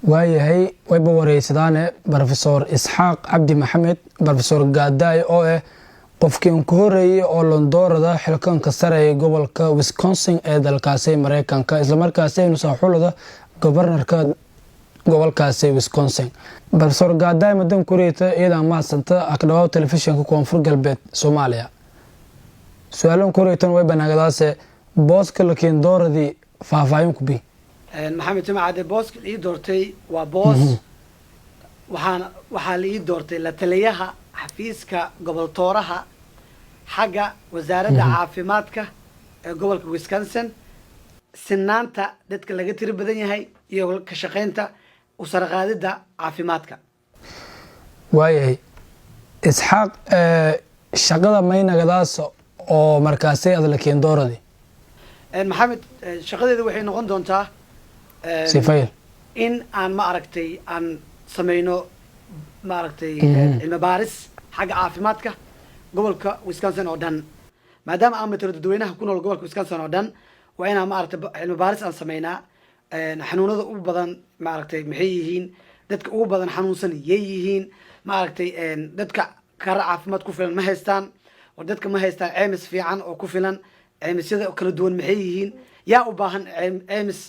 waayahay wayba wareysadaane Professor Isxaaq Cabdi Maxamed Professor Gaadaay oo qofkii ku horeeyay oo Londoorada xilkanka sare ee gobolka Wisconsin ee dalkaasi Mareykanka isla markaasina inuu soo xulada gobornarka gobolkaasi Wisconsin. Professor Gaadaay madan kureeta iyada ma santa akdhaw telefishinka Koonfur Galbeed Soomaaliya. Su'aalan kureetan way banaagadaase booska laakiin dooradii faahfaahin ku bi maxamed jamaacade booska ii doortay waa boos waxaa la ii doortay la taliyaha xafiiska goboltooraha xagga wasaaradda caafimaadka ee gobolka Wisconsin sinaanta dadka laga tiri badan yahay iyo ka shaqeynta u sarqaadida caafimaadka. waayahay Isxaaq shaqada maynagadaas oo markaasay aad la keen dooradii maxamed shaqadeedu waxay noqon doontaa sifayl in aan ma aragtay aan sameyno ma aragtay cilmi baaris xagga caafimaadka gobolka Wisconsin oo dhan maadaama aan metro dadweynaha ku nool gobolka Wisconsin oo dhan waa inaan ma aragtay cilmi baaris aan sameynaa xanuunada ugu badan ma aragtay maxay yihiin dadka ugu badan xanuunsan yihiin ma aragtay dadka kar caafimaad ku filan ma haystaan oo dadka ma haystaan caymis fiican oo ku filan caymisyada kala duwan maxay yihiin yaa u baahan caymis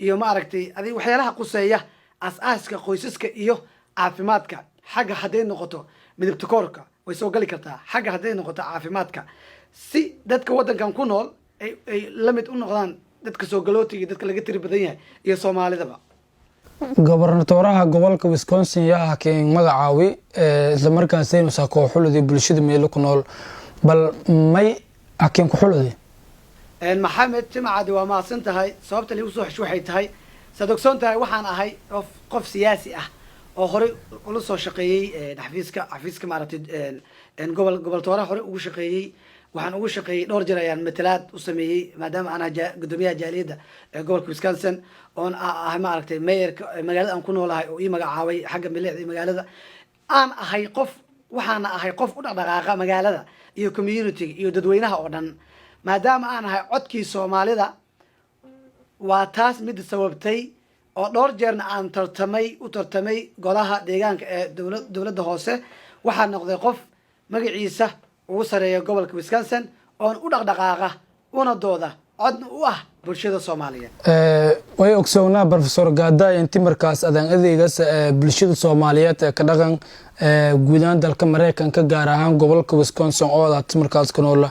iyo ma aragtay adii waxyaalaha quseeya aasaaska qoysaska iyo caafimaadka xagga haday noqoto midabta koorka way soo gali kartaa xagga haday noqoto caafimaadka si dadka wadankan ku nool ay la mid u noqdaan dadka soo galootiga dadka laga tiri badan yahay iyo Soomaalidaba. gobornatooraha gobolka Wisconsin yaa keen magacaawi isla markaasina soo kooxuladii bulshada meel ku nool bal may akin ku xuladi maxamed jamaacade waa maasan tahay sababta la soo xisho waxay tahay sadogsoon tahay waxaan ahay qof siyaasi ah oo hore ula soo shaqeeyay xafiiska maaragtay goboltooraha hore ugu shaqeeyay waxaan ugu shaqeeyay dhowr jeer ayaan matalaad u sameeyay maadaama aan gudoomiyaha jaaliyadda gobolka Wisconsin oo ah maaragtay mayorka magaalada aan ku noolahay oo ii magacaabay xagga milixda magaalada aan ahay qof waxaan ahay qof u dhaqdhaqaaqa magaalada iyo community iyo dadweynaha oo dhan maadaama aan ahay codkii Soomaalida waa taas mid sababtay oo dhowr jeerna aan tartamay golaha deegaanka ee dawladda hoose waxaan noqday qof magaciisa ugu sareeyo gobolka Wisconsin oo u dhaqdhaqaaqa una dooda codna u ah bulshada Soomaaliyeed way ogsoonaa Professor Gaadaay intii markaas adan adeegas bulshada Soomaaliyeed ka dhaqan guudaan dalka Mareykanka gaar ahaan gobolka Wisconsin oo aad markaas ka nool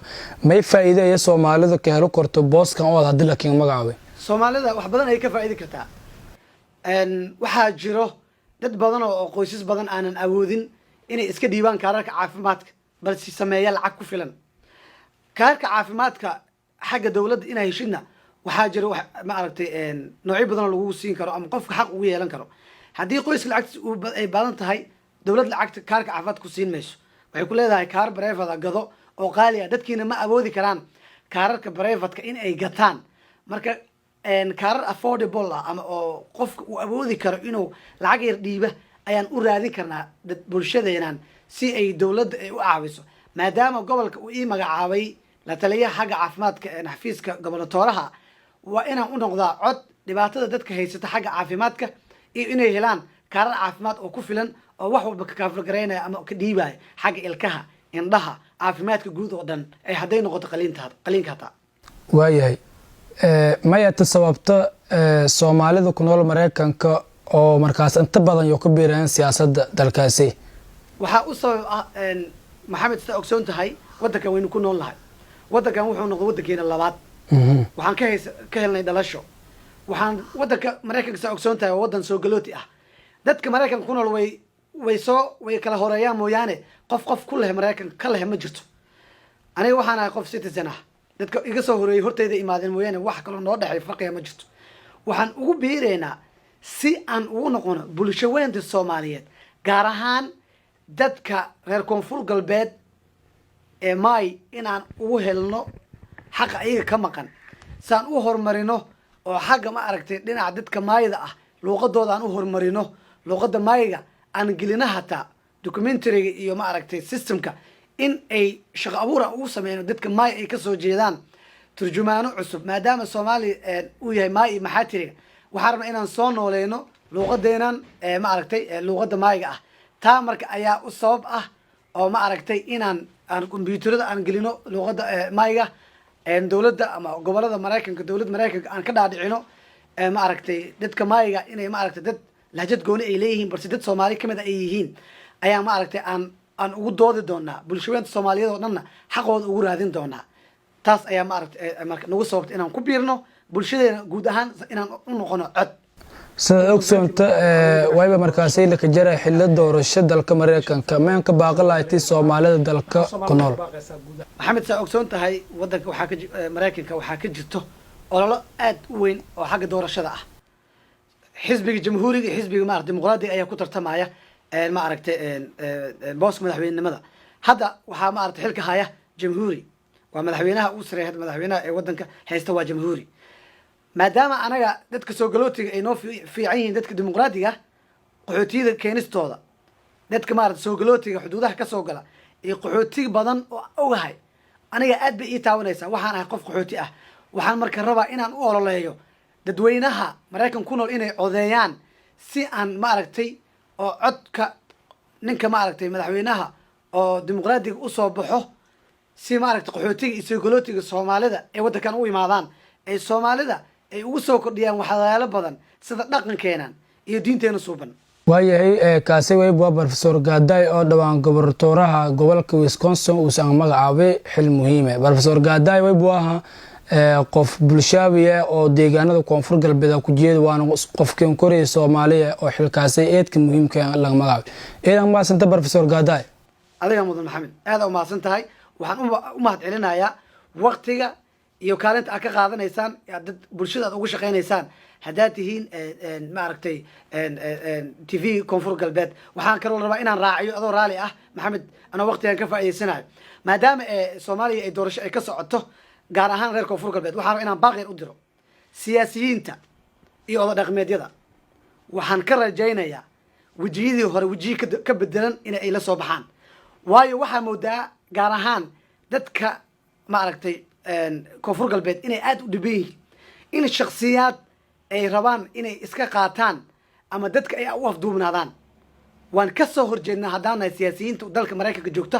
may faa'iideeyo Soomaalida ka helo korto booskan oo aad laakiin magacaabay Soomaalida wax badan ay ka faa'iidi kartaa waxaa jiro dad badan oo qoysas badan aanan awoodin inay iska dhiibaan kaararka caafimaadka balse sameeya lacag ku filan kaarka caafimaadka xagga dawladda inay heshidna waxaa jiro ma aragtay noocyo badan oo lagu siin karo ama qofka xaq ugu yeelan karo haddii qoyska lacagta ay badan tahay dawladda lacagta kaarka caafimaadka ku siin mayso waxay ku leedahay kaar private gado oo qaali ah dadkiina ma awoodi karaan kaararka private in ay gataan marka kaarar affordable ama oo qofka uu awoodi karo inuu lacag yar dhiiba ayaan u raadin karnaa dad bulshadeenan si ay dawladda ay u caawiso maadaama gobolka uu ii magacaabay la taliyaha xagga caafimaadka ee xafiiska goboltooraha waa inaan u noqdaa cod dhibaatada dadka haysata xagga caafimaadka iyo inay helaan kaarar caafimaad oo ku filan oo wax walba ka kaafirgareynaya ama ka dhiibaya xagga ilkaha indhaha caafimaadka guud oo dhan ay haday noqoto qaliinka hata waayahay maya sababta Soomaalida ku nool Mareykanka oo markaas inta badan iyo ku biireen siyaasadda dalkaasi waxa u sabab maxamed sida ogsoon tahay wadanka waynu ku nool lahay wadankan wuxuu noqday wadankeena labaad waxaan ka helnay dhalasho waxaan wadanka Mareykanka sida ogsoon tahay wadan soo galooti ah dadka Mareykanka ku nool way kala horeeyaan mooyaane qof ku leh Mareykanka ka leh ma jirto aniga waxaan ahay qof citizen ah dadka iga soo horeeyay horteyda imaadeen mooyaane wax kale noo dhaxay farqiga ma jirto waxaan ugu biireynaa si aan ugu noqono bulsho weynta Soomaaliyeed gaar ahaan dadka reer Koonfur Galbeed ee maay inaan ugu helno xaq ayaga ka maqan saan u horumarino oo xagga ma aragtay dhinaca dadka maayda ah luqadooda aan u horumarino luqadda maayga aan gelina hata documentary iyo ma aragtay systemka in ay shaqo abuur ugu sameeyaan dadka maay ay ka soo jeedaan turjumaano cusub maadaama Soomaali uu yahay maay maxaatiriga waxaan rabnaa inaan soo nooleeno luuqadeenan ma aragtay luuqada maayiga ah taa marka ayaa u sabab ah oo ma aragtay inaan combyuutarada aan gelino luuqada maayiga dowladda ama gobolada maraykanka dowladda maraykanka aan ka dhaadhicino ma aragtay dadka maayiga inay ma aragtay dad lahjad gooni ay leeyihiin balse dad soomaali kamid ay yihiin ayaa ma aragtay aan ugu doodi doonaa bulshaweynta soomaaliyeed oo dhanna xaqooda ugu raadin doonaa taas ayaa ma aragtay marka nagu sababta inaan ku biirno bulshadeena guud ahaan inaan u noqono cod sida ogsoonta wayba markaasay la ka jaray xilli doorasho dalka maraykanka meenka baaqi lahayti soomaalida dalka ku nool maxamed saa ogsoon tahay wadanka maraykanka waxaa ka jirto ololo aad u weyn oo xagga doorashada ah xisbiga jamhuuriga iyo xisbiga maaragtay dimuqraadiga ayaa ku tartamaya ma aragtay booska madaxweynenimada hadda waxaa ma aragtay xilka haya jamhuuri waa madaxweynaha ugu sareeya madaxweynaha ee wadanka haysta waa jamhuuri maadaama anaga dadka soo galootiga ay noo fiican yihiin dadka dimuqraadiga qaxootiyada keenistooda dadka maaragtay soo galootiga xuduudaha kasoo gala iyo qaxooti badan oo ogahay aniga aad bay ii taawanaysaa waxaan ahay qof qaxooti ah waxaan marka rabaa inaan u ololeeyo dadweynaha maraykan ku nool inay codeeyaan si aan ma aragtay oo codka ninka ma aragtay madaxweynaha oo dimuqraadiga usoo baxo si ma aragtay qaxootiga iyo soo galootiga soomaalida ee wadankan u imaadaan ee soomaalida ay ugu soo kordhiyaan waxyaalo badan sida dhaqankeenan iyo diinteena suuban waayahay kaasi wayb waa brofesor Gaaday oo dhawaan gobernatooraha gobolka Wisconsin uu san magacaabay xil muhiim ah brofesor Gaaday wayb waa qof bulshaawiye oo deegaanada koonfur galbeed ku jeed waana qofkeen Korea Soomaaliya oo xilkaasi eedka muhiimka ah laga magacaabay eedan ma santa brofesor Gaaday adiga mudan maxamed aad u maasan tahay waxaan u mahad celinayaa waqtiga iyo kaalinta aad ka qaadanaysaan dad bulshada aad ugu shaqaynaysaan haddaad tihiin ma aragtay TV koonfur galbeed waxaan kaloo rabaa inaan raaciyo adoo raali ah maxamed anoo waqtigan ka faa'iideysanayo maadaama Soomaaliya ay doorasho ay ka socoto gaar ahaan reer koonfur galbeed waxaan rabaa inaan baaqir u diro siyaasiyiinta iyo odo dhaqameedyada waxaan ka rajaynayaa wajiyadii hore wajiyi ka bedelan in ay la soo baxaan waayo waxaa moodaa gaar ahaan dadka ma aragtay koonfur galbeed inay aad u dhiban yihiin in shakhsiyaad ay rabaan inay iska qaataan ama dadka ay u afduubnaadaan waan ka soo horjeednaa haddaan nahay siyaasiyiinta dalka maraykanka joogta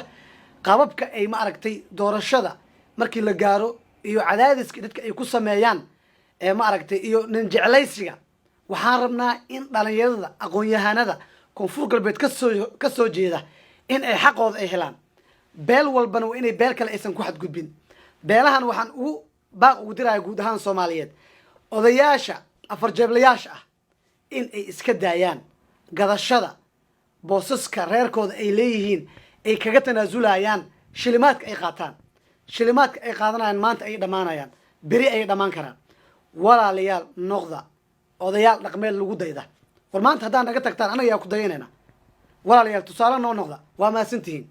qababka ay ma aragtay doorashada markii la gaaro iyo cadaadiska dadka ay ku sameeyaan ma aragtay iyo nin jeclaysiga waxaan rabnaa in dhalinyarada aqoon-yahanada koonfur galbeed ka soo jeeda in ay xaqooda ay helaan beel walbana waa inay beel kale aysan ku xadgudbin beelahan waxaan baaq ugu diraya guud ahaan Soomaaliyeed odayaasha afar jeeblayaasha ah in ay iska daayaan gadashada boosaska reerkooda ay leeyihiin ay kaga tanaazulayaan shilimaadka ay qaataan shilimaadka ay qaadanayaan maanta ay dhamaanayaan beri ay dhamaan karaan walaalayaal noqda odayaal dhaqameed lagu dayda war maanta haddaan naga tagtaan anaga yaa ku dayanayna walaalayaal tusaale noo noqda waa maasantihiin